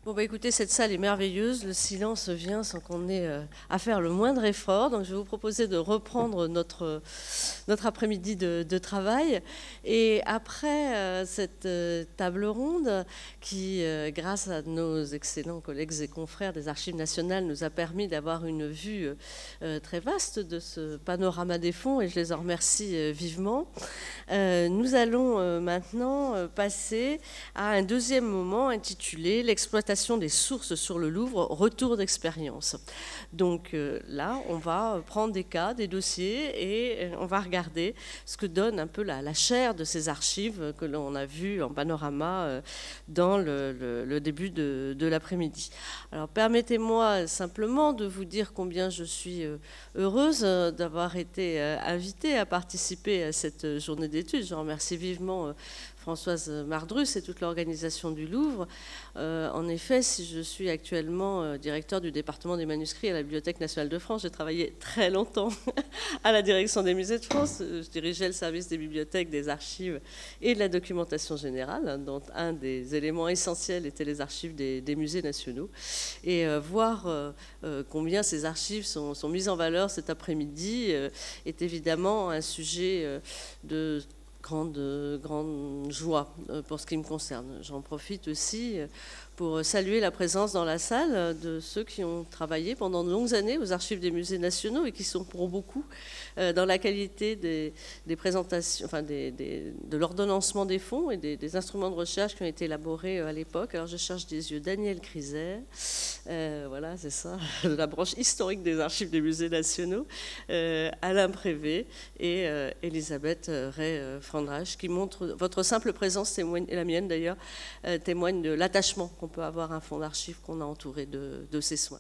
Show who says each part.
Speaker 1: Bon, bah écoutez, cette salle est merveilleuse, le silence vient sans qu'on ait à faire le moindre effort. Donc je vais vous proposer de reprendre notre après-midi de travail. Et après cette table ronde qui, grâce à nos excellents collègues et confrères des Archives nationales, nous a permis d'avoir une vue très vaste de ce panorama des fonds, et je les en remercie vivement, nous allons maintenant passer à un deuxième moment intitulé « L'exploitation des sources sur le Louvre, retour d'expérience ». Donc là, on va prendre des cas, des dossiers, et on va regarder ce que donne un peu la chair de ces archives que l'on a vues en panorama dans le début de l'après-midi. Alors permettez-moi simplement de vous dire combien je suis heureuse d'avoir été invitée à participer à cette journée d'études. Je remercie vivement Françoise Mardrus et toute l'organisation du Louvre. En effet, si je suis actuellement directeur du département des manuscrits à la Bibliothèque nationale de France, j'ai travaillé très longtemps à la direction des musées de France. Je dirigeais le service des bibliothèques, des archives et de la documentation générale, dont un des éléments essentiels était les archives des musées nationaux. Et voir combien ces archives sont mises en valeur cet après-midi est évidemment un sujet de grande joie pour ce qui me concerne. J'en profite aussi pour saluer la présence dans la salle de ceux qui ont travaillé pendant de longues années aux archives des musées nationaux et qui sont pour beaucoup dans la qualité des présentations, enfin de l'ordonnancement des fonds et des instruments de recherche qui ont été élaborés à l'époque. Alors je cherche des yeux Daniel Criset, voilà, c'est ça, de la branche historique des archives des musées nationaux, Alain Prévé et Elisabeth Ray-Frandrage, qui montrent votre simple présence, témoigne, et la mienne d'ailleurs, témoigne de l'attachement qu'on peut avoir à un fonds d'archives qu'on a entouré de ses soins.